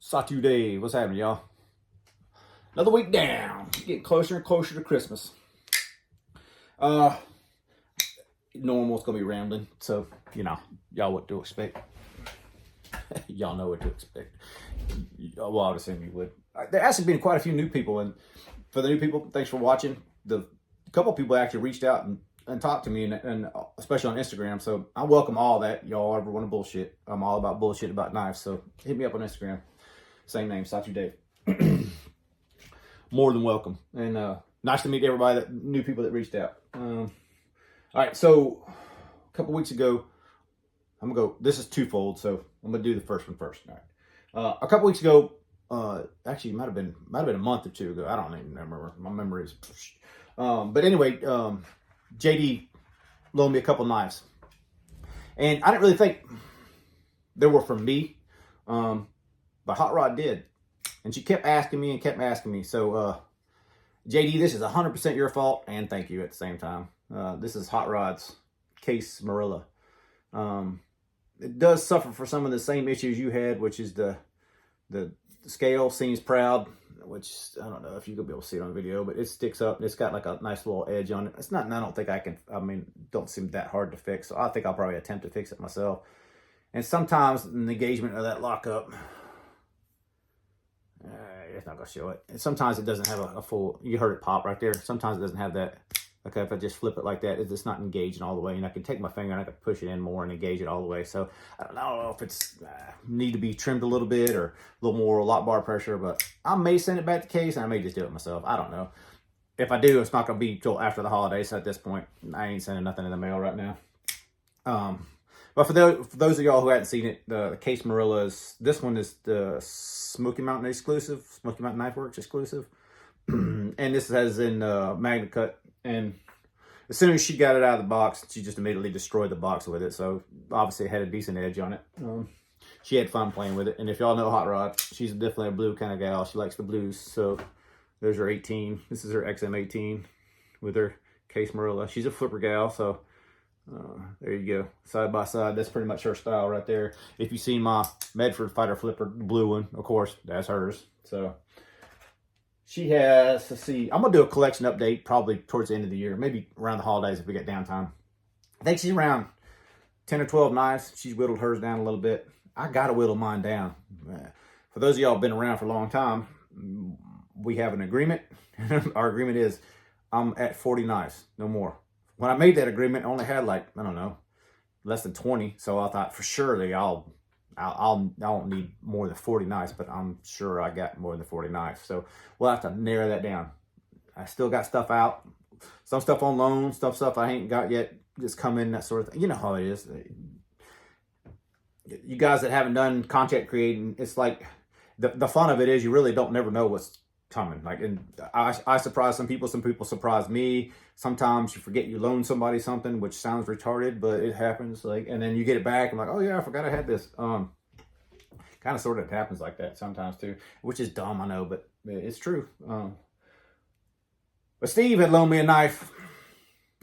Satu Day, what's happening, y'all? Another week down, getting closer and closer to Christmas. Normal's gonna be rambling, so you know, y'all what to expect. Y'all know what to expect. Well, I would assume you would. There actually been quite a few new people, and for the new people, thanks for watching. A couple people actually reached out and talked to me, and especially on Instagram. So I welcome all that. Y'all ever want to bullshit? I'm all about bullshit about knives. So hit me up on Instagram. Same name, Satu Dave. More than welcome, and nice to meet everybody, that new people that reached out. All right, so a couple weeks ago, I'm gonna go. This is twofold, so I'm gonna do the first one first. All right. A couple weeks ago, actually, it might have been a month or two ago. I don't even remember. My memory is. But anyway, JD loaned me a couple knives, and I didn't really think they were from me, but Hot Rod did, and she kept asking me. So, JD, this is 100% your fault, and thank you at the same time. This is Hot Rod's case Marilla. It does suffer for some of the same issues you had, which is the scale seems proud, which I don't know if you're gonna be able to see it on video, but it sticks up. It's got like a nice little edge on it. It's not, I don't think I can, don't seem that hard to fix. So I think I'll probably attempt to fix it myself. And sometimes the engagement of that lockup, it's not gonna show it. And sometimes it doesn't have a full, you heard it pop right there. Sometimes it doesn't have that. Okay, if I just flip it like that, it's not engaging all the way. And I can take my finger and I can push it in more and engage it all the way. So I don't know if it's need to be trimmed a little bit or a little more lock bar pressure, but I may send it back to case and I may just do it myself. I don't know. If I do, it's not going to be till after the holidays. So at this point, I ain't sending nothing in the mail right now. But for those of y'all who hadn't seen it, the case Marillas, this one is the Smoky Mountain exclusive, Smoky Mountain Knife Works exclusive. And this has in Magna Cut. And as soon as she got it out of the box, she just immediately destroyed the box with it. So obviously it had a decent edge on it. She had fun playing with it. And if y'all know Hot Rod, she's definitely a blue kind of gal. She likes the blues. So there's her 18. This is her XM18 with her case Marilla. She's a flipper gal. So there you go. Side by side. That's pretty much her style right there. If you've seen my Medford Fighter Flipper, the blue one, of course, that's hers. So she has, let's see, I'm going to do a collection update probably towards the end of the year, maybe around the holidays if we get downtime. I think she's around 10 or 12 knives. She's whittled hers down a little bit. I got to whittle mine down. For those of y'all who've been around for a long time, we have an agreement. Our agreement is I'm at 40 knives, no more. When I made that agreement, I only had like, I don't know, less than 20. So I thought for sure I don't need more than 40 knives, but I'm sure I got more than 40 knives. So we'll have to narrow that down. I still got stuff out. Some stuff on loan, stuff I ain't got yet, just come in, that sort of thing. You know how it is. You guys that haven't done content creating, it's like, the fun of it is you really don't never know what's coming. Like, and I surprise some people surprise me. Sometimes you forget you loan somebody something, which sounds retarded, but it happens. Like, and then you get it back. I'm like, oh yeah, I forgot I had this. Kind of sort of happens like that sometimes too, which is dumb, I know, but it's true. But Steve had loaned me a knife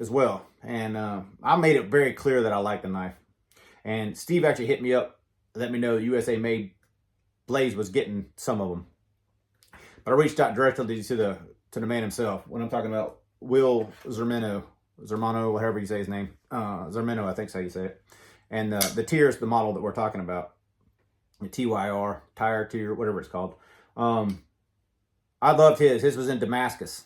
as well, and I made it very clear that I like the knife. And Steve actually hit me up, let me know USA Made Blades was getting some of them. But I reached out directly to the man himself. When I'm talking about Will Zermano, whatever you say his name, Zermano, I think is how you say it. And the Tyr is the model that we're talking about, the TYR, Tyr, whatever it's called. I loved his. His was in Damascus.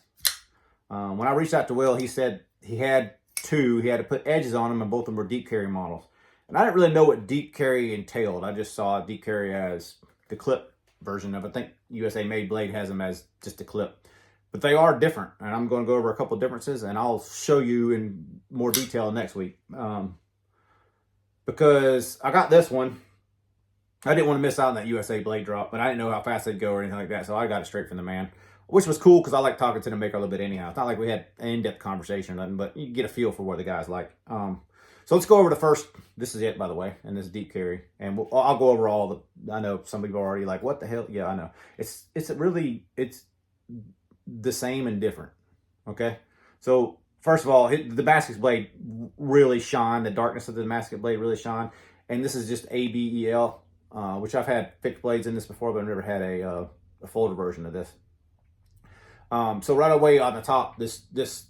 When I reached out to Will, he said he had two. He had to put edges on them, and both of them were deep carry models. And I didn't really know what deep carry entailed. I just saw deep carry as the clip version of it. I think USA Made Blade has them as just a clip. But they are different, and I'm going to go over a couple of differences, and I'll show you in more detail next week. Because I got this one. I didn't want to miss out on that USA Blade drop, but I didn't know how fast they'd go or anything like that, so I got it straight from the man, which was cool because I like talking to the maker a little bit anyhow. It's not like we had an in-depth conversation or nothing, but you get a feel for what the guy's like. So let's go over the first. This is it, by the way, and this deep carry, and I'll go over all the. I know some people are already like, "What the hell?" Yeah, I know. It's the same and different. Okay, so first of all, the Damascus blade really shine. The darkness of the Damascus blade really shine, and this is just ABEL. which I've had fixed blades in this before, but I've never had a folder version of this. So right away on the top, this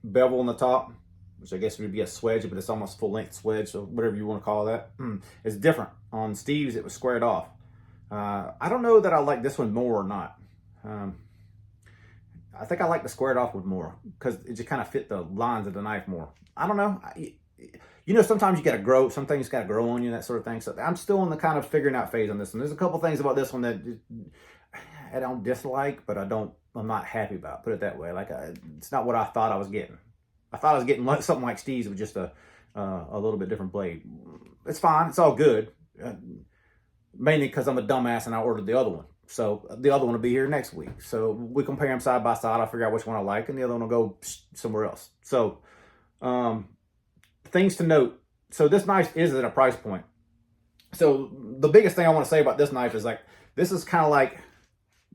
bevel on the top, which I guess would be a swedge, but it's almost full length swedge, so whatever you want to call that, is different. On Steve's, it was squared off. I don't know that I like this one more or not. I think I like the squared off one more because it just kind of fit the lines of the knife more. I don't know. You know, sometimes you got to grow. Some things got to grow on you, that sort of thing. So I'm still in the kind of figuring out phase on this one. There's a couple things about this one that I don't dislike, but I'm not happy about. Put it that way. Like it's not what I thought I was getting. I thought I was getting something like Steve's with just a little bit different blade. It's fine. It's all good. Mainly because I'm a dumbass and I ordered the other one. So the other one will be here next week. So we compare them side by side. I'll figure out which one I like, and the other one will go somewhere else. So things to note. So this knife is at a price point. So the biggest thing I want to say about this knife is like, this is kind of like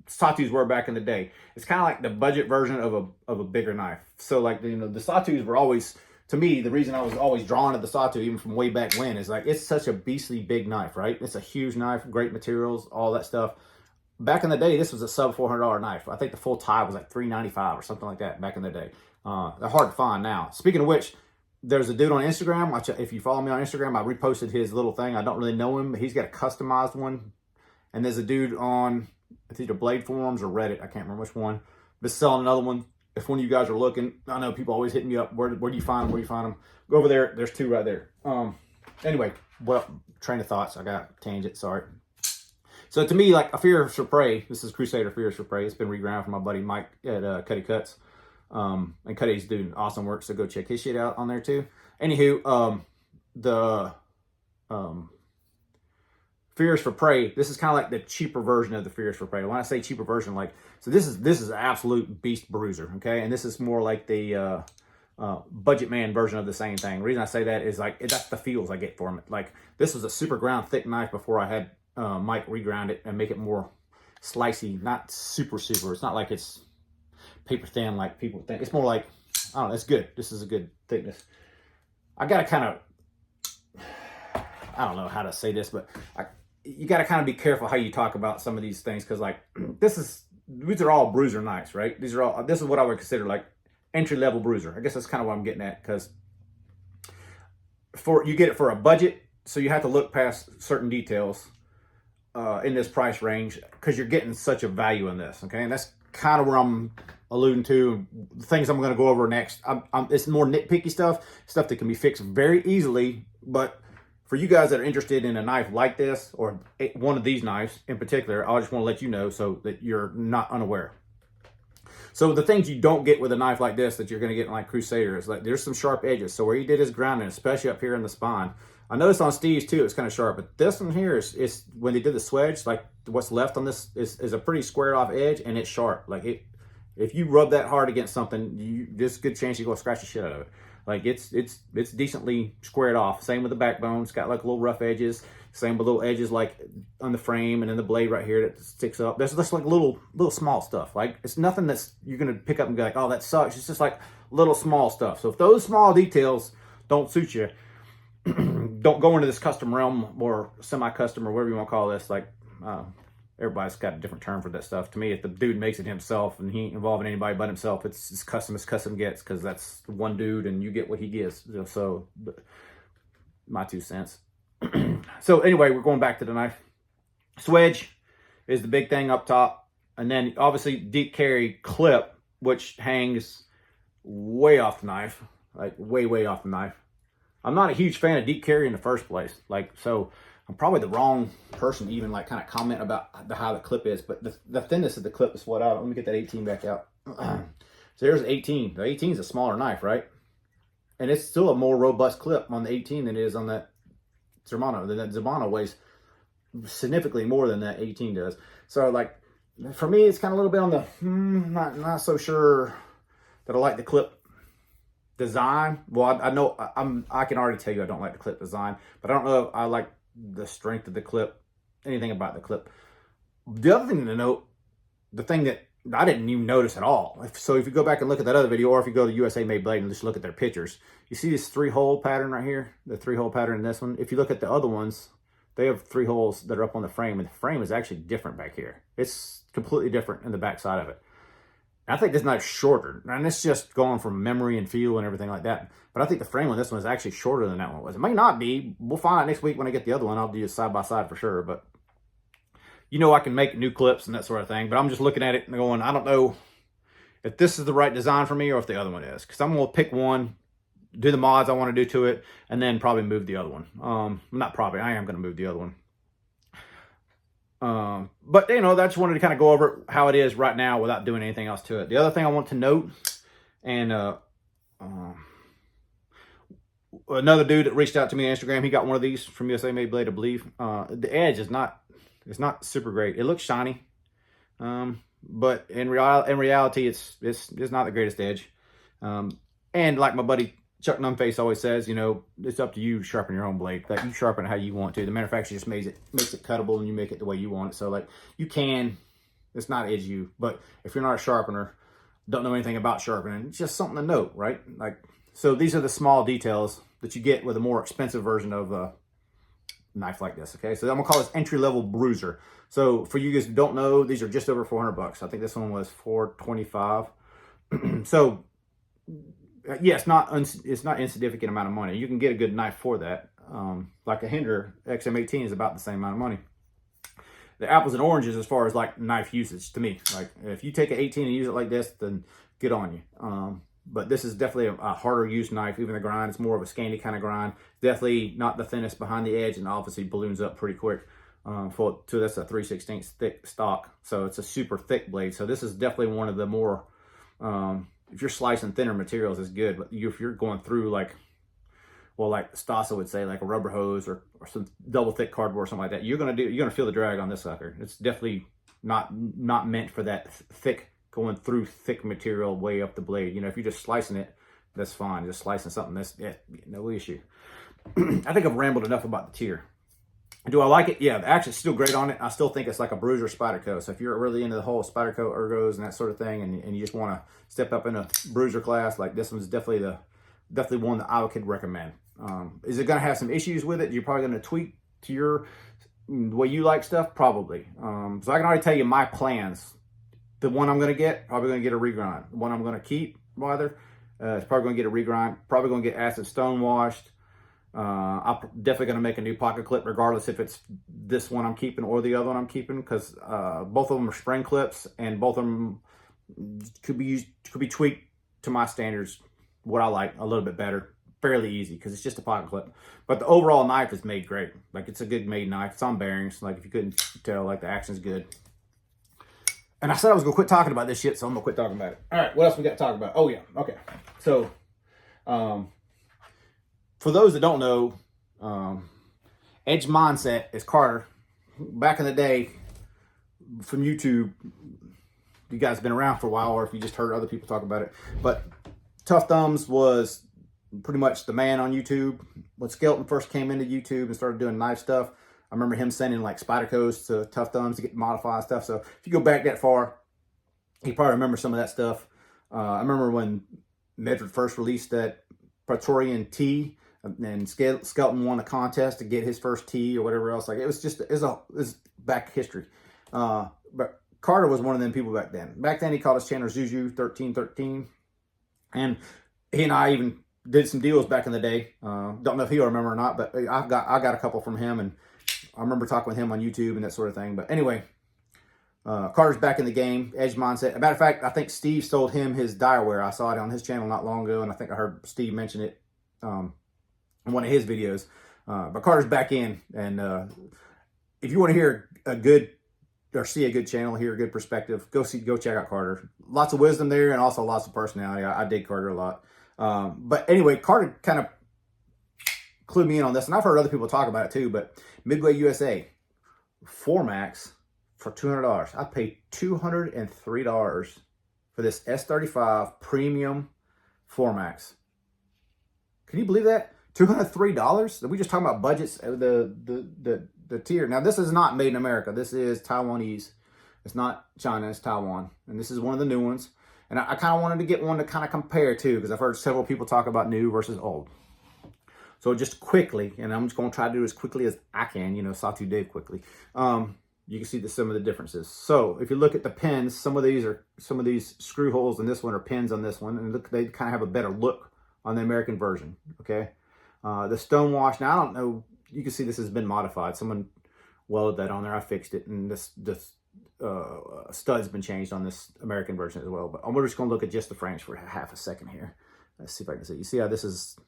Satus were back in the day. It's kind of like the budget version of a bigger knife. So like, you know, the Satus were always, to me, the reason I was always drawn to the Satu, even from way back when, is like, it's such a beastly big knife, right? It's a huge knife, great materials, all that stuff. Back in the day, this was a sub $400 knife. I think the full tie was like $395 or something like that back in the day. They're hard to find now. Speaking of which, there's a dude on Instagram. If you follow me on Instagram, I reposted his little thing. I don't really know him, but he's got a customized one. And there's a dude on, it's either Blade Forums or Reddit, I can't remember which one, but selling another one. If one of you guys are looking, I know people always hit me up. Where do you find them? Where do you find them? Go over there. There's two right there. Anyway, well, train of thoughts. I got tangent. Sorry. So to me, like a Fierce for Prey, this is Crusader Fierce for Prey. It's been reground from my buddy Mike at Cuddy Cuts. And Cuddy's doing awesome work, so go check his shit out on there too. Anywho, the Fierce for Prey, this is kind of like the cheaper version of the Fierce for Prey. When I say cheaper version, like, so this is an absolute beast bruiser, okay? And this is more like the budget man version of the same thing. The reason I say that is like, that's the feels I get from it. Like, this was a super ground thick knife before I had Mike reground it and make it more slicey, not super. It's not like it's paper thin like people think. It's more like, I don't know, it's good. This is a good thickness. I gotta kind of, I don't know how to say this, but you gotta kind of be careful how you talk about some of these things, because like, these are all bruiser knives, right? This is what I would consider like entry-level bruiser. I guess that's kind of what I'm getting at, because you get it for a budget, so you have to look past certain details in this price range, because you're getting such a value in this, okay? And that's kind of where I'm alluding to. The things I'm going to go over next, it's more nitpicky stuff that can be fixed very easily. But for you guys that are interested in a knife like this, or one of these knives in particular, I just want to let you know so that you're not unaware. So the things you don't get with a knife like this that you're going to get in like Crusader is like, there's some sharp edges. So where he did his grounding, especially up here in the spine, I noticed on Steve's too, it's kind of sharp, but this one here is when they did the swedge, like what's left on this is a pretty squared off edge, and it's sharp. Like if you rub that hard against something, there's a good chance you go scratch the shit out of it. Like it's decently squared off. Same with the backbone. It's got like little rough edges. Same with little edges like on the frame and then the blade right here that sticks up. There's just like little small stuff. Like it's nothing that's you're gonna pick up and be like, oh, that sucks. It's just like little small stuff. So if those small details don't suit you, don't go into this custom realm or semi-custom or whatever you want to call this. Like everybody's got a different term for that stuff. To me, if the dude makes it himself and he ain't involving anybody but himself, it's as custom gets, because that's one dude and you get what he gives. So my 2 cents. So anyway, we're going back to the knife. Swedge is the big thing up top, and then obviously deep carry clip, which hangs way off the knife, like way off the knife. I'm not a huge fan of deep carry in the first place. Like, so I'm probably the wrong person to even like kind of comment about how the clip is, but the thinness of the clip is what out. Let me get that 18 back out. So there's 18. The 18 is a smaller knife, right? And it's still a more robust clip on the 18 than it is on that Zermano. That Zermano weighs significantly more than that 18 does. So like, for me, it's kind of a little bit on the, not so sure that I like the clip design. Well, I know I can already tell you I don't like the clip design, but I don't know if I like the strength of the clip, anything about the clip. The other thing to note, the thing that I didn't even notice at all. So if you go back and look at that other video, or if you go to USA Made Blade and just look at their pictures, you see this 3-hole pattern right here, the 3-hole pattern in this one. If you look at the other ones, they have 3 holes that are up on the frame, and the frame is actually different back here. It's completely different in the back side of it. I think this knife's shorter, and it's just going from memory and feel and everything like that. But I think the frame on this one is actually shorter than that one was. It may not be. We'll find out next week when I get the other one. I'll do it side by side for sure. But you know, I can make new clips and that sort of thing. But I'm just looking at it and going, I don't know if this is the right design for me or if the other one is. Because I'm going to pick one, do the mods I want to do to it, and then probably move the other one. Not probably. I am going to move the other one. But you know, I just wanted to kind of go over how it is right now without doing anything else to it. The other thing I want to note, and another dude that reached out to me on Instagram, he got one of these from USA Made Blade, I believe. The edge is not, it's not super great. It looks shiny, but in reality, it's not the greatest edge. And like my buddy Chuck Numface always says, you know, it's up to you to sharpen your own blade. Like, you sharpen it how you want to. The manufacturer just makes it cuttable, and you make it the way you want it. So like, you can, it's not edge you, but if you're not a sharpener, don't know anything about sharpening, it's just something to note, right? Like, so these are the small details that you get with a more expensive version of a knife like this. Okay, so I'm gonna call this entry-level Bruiser. So for you guys who don't know, these are just over 400 bucks. I think this one was 425. So yeah, it's not insignificant amount of money. You can get a good knife for that. Like a Hinder XM18 is about the same amount of money. The apples and oranges as far as like knife usage to me. Like, if you take an 18 and use it like this, then good on you. But this is definitely a harder used knife. Even the grind, it's more of a scanty kind of grind. Definitely not the thinnest behind the edge, and obviously balloons up pretty quick. That's a 3/16 thick stock, so it's a super thick blade. So this is definitely one of the more if you're slicing thinner materials, is good. But if you're going through like Stasa would say, like a rubber hose or some double thick cardboard or something like that, you're gonna feel the drag on this sucker. It's definitely not meant for that thick, going through thick material way up the blade. You know, if you're just slicing it, that's fine. Just slicing something, that's no issue. I think I've rambled enough about the Tyr. Do I like it? Yeah, the action's still great on it. I still think it's like a Bruiser Spyderco. So if you're really into the whole Spyderco ergos and that sort of thing, and you just want to step up in a Bruiser class, like this one's definitely one that I could recommend. Is it going to have some issues with it? You're probably going to tweak to the way you like stuff? Probably. So I can already tell you my plans. The one I'm going to get, probably going to get a regrind. The one I'm going to keep, rather, is probably going to get a regrind. Probably going to get acid stone washed. I'm definitely going to make a new pocket clip, regardless if it's this one I'm keeping or the other one I'm keeping, because both of them are spring clips, and both of them could be tweaked to my standards, what I like, a little bit better. Fairly easy, because it's just a pocket clip. But the overall knife is made great. Like, it's a good made knife. It's on bearings. Like, if you couldn't tell, like, the action's good. And I said I was going to quit talking about this shit, so I'm going to quit talking about it. All right, what else we got to talk about? Oh, yeah. Okay. So, for those that don't know, Edge Mindset is Carter. Back in the day, from YouTube, you guys have been around for a while, or if you just heard other people talk about it. But Tough Thumbs was pretty much the man on YouTube. When Skelton first came into YouTube and started doing knife stuff, I remember him sending like Spydercos to Tough Thumbs to get modified stuff. So if you go back that far, you probably remember some of that stuff. I remember when Medford first released that Praetorian T, and Skelton won a contest to get his first T or whatever else. Like, it was back history. But Carter was one of them people back then. Back then, he called his channel Zuzu1313, and he and I even did some deals back in the day. Don't know if he'll remember or not, but I got a couple from him, and I remember talking with him on YouTube and that sort of thing. But anyway, Carter's back in the game. Edge Mindset. As a matter of fact, I think Steve sold him his Direware. I saw it on his channel not long ago, and I think I heard Steve mention it in one of his videos. But Carter's back in, and if you want to hear a good or see a good channel, hear a good perspective, go check out Carter. Lots of wisdom there, and also lots of personality. I dig Carter a lot. But anyway, Carter kind of clued me in on this, and I've heard other people talk about it too, but Midway USA, 4Max for $200. I paid $203 for this S35 Premium 4Max. Can you believe that? $203? Are we just talking about budgets? The Tyr. Now, this is not made in America. This is Taiwanese. It's not China, it's Taiwan. And this is one of the new ones. And I kind of wanted to get one to kind of compare to, because I've heard several people talk about new versus old. So just quickly, and I'm just going to try to do as quickly as I can, you know, saw too Dave quickly. You can see some of the differences. So if you look at the pins, some of these screw holes in this one are pins on this one, and look, they kind of have a better look on the American version. Okay, the stonewash. Now I don't know. You can see this has been modified. Someone welded that on there. I fixed it, and this stud's been changed on this American version as well. But we're just going to look at just the frames for half a second here. Let's see if I can see. You see how this is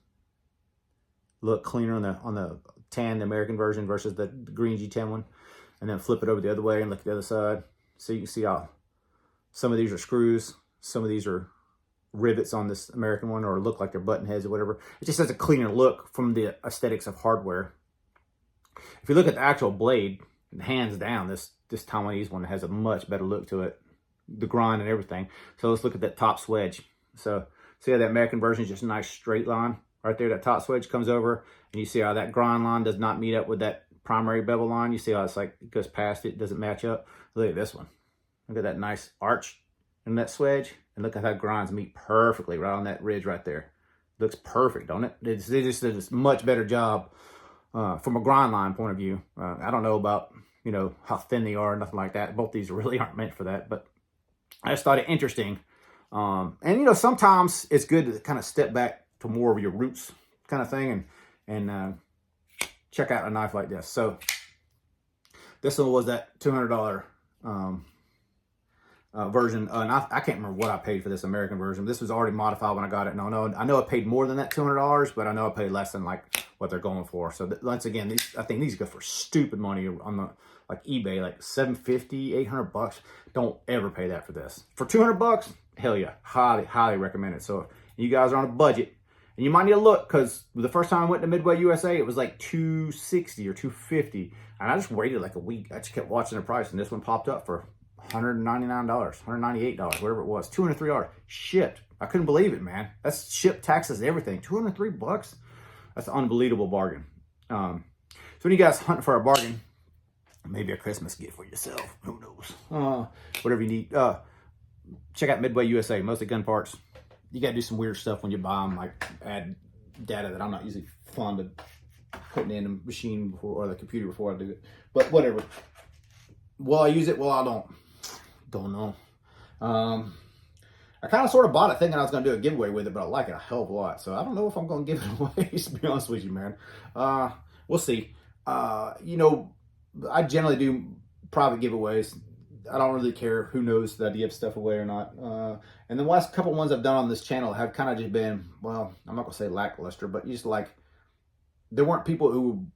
look cleaner on the tan, the American version versus the green G10 one, and then flip it over the other way and look at the other side. So you can see how some of these are screws, some of these are rivets on this American one, or look like they're button heads or whatever. It just has a cleaner look from the aesthetics of hardware. If you look at the actual blade, hands down, this Taiwanese one has a much better look to it, the grind and everything. So let's look at that top swedge. So see how that American version is just a nice straight line right there. That top swedge comes over, and you see how that grind line does not meet up with that primary bevel line. You see how it's like it goes past it, doesn't match up. Look at this one. Look at that nice arch in that swedge, and look at how grinds meet perfectly right on that ridge right there. Looks perfect, don't it? They just did a much better job from a grind line point of view. I don't know about, you know, how thin they are, nothing like that. Both these really aren't meant for that, but I just thought it interesting. And you know, sometimes it's good to kind of step back to more of your roots kind of thing, and check out a knife like this. So this one was that $200 version, and I can't remember what I paid for this American version. This was already modified when I got it. And I know I paid more than that $200, but I know I paid less than like what they're going for. So once again, I think these go for stupid money on the like eBay, like $750, $800. Don't ever pay that for this. For $200, hell yeah, highly recommend it. So if you guys are on a budget, and you might need to look, because the first time I went to Midway USA, it was like $260 or $250, and I just waited like a week. I just kept watching the price, and this one popped up for $199, $198, whatever it was, $203 shipped. I couldn't believe it, man. That's shipped, taxes, everything. $203. That's an unbelievable bargain. So when you guys hunting for a bargain, maybe a Christmas gift for yourself, who knows? Whatever you need. Check out Midway USA, mostly gun parts. You got to do some weird stuff when you buy them, like add data that I'm not usually fond of putting in the machine before, or the computer before I do it. But whatever. Will I use it? Well, I don't know. I kind of sort of bought it thinking I was going to do a giveaway with it, but I like it a hell of a lot. So I don't know if I'm going to give it away, to be honest with you, man. We'll see. You know, I generally do private giveaways. I don't really care who knows that I give stuff away or not. And the last couple ones I've done on this channel have kind of just been, well, I'm not going to say lackluster, but just like, there weren't people who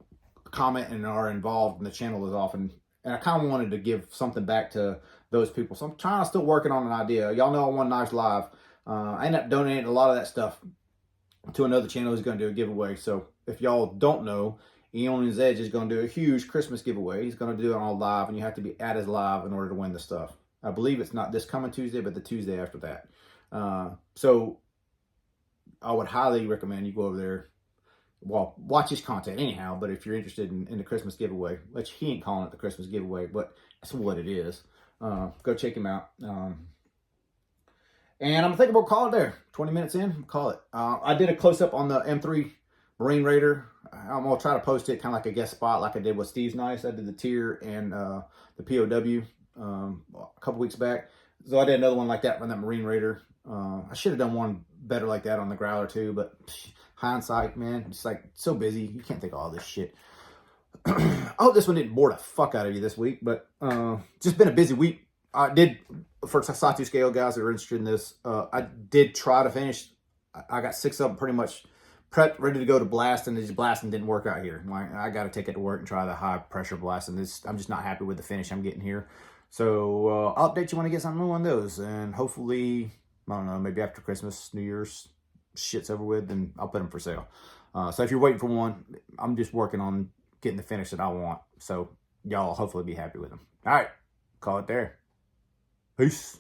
comment and are involved in the channel as often. And I kind of wanted to give something back to those people. So I'm still working on an idea. Y'all know I won Knives Live. I ended up donating a lot of that stuff to another channel who's going to do a giveaway. So if y'all don't know, Eon's Edge is going to do a huge Christmas giveaway. He's going to do it all live, and you have to be at his live in order to win the stuff. I believe it's not this coming Tuesday, but the Tuesday after that. So I would highly recommend you go over there. Well, watch his content anyhow, but if you're interested in the Christmas giveaway, which he ain't calling it the Christmas giveaway, but that's what it is, go check him out. And I'm thinking about calling it there. 20 minutes in, call it. I did a close-up on the M3 Marine Raider. I'm going to try to post it kind of like a guest spot like I did with Steve's Knives. I did the Tyr and the POW a couple weeks back. So I did another one like that on that Marine Raider. I should have done one better like that on the Growler too, but hindsight, man, it's like so busy. You can't think of all this shit. I hope this one didn't bore the fuck out of you this week, but just been a busy week. I did, for Satu scale guys that are interested in this, I did try to finish. I got 6 of them pretty much prepped, ready to go to blasting. This blasting didn't work out here. Like, I got to take it to work and try the high pressure blasting. I'm just not happy with the finish I'm getting here. So I'll update you when I get something on those, and hopefully, I don't know, maybe after Christmas, New Year's, shit's over with, and I'll put them for sale. So if you're waiting for one, I'm just working on getting the finish that I want. So y'all hopefully be happy with them. All right, call it there. Peace.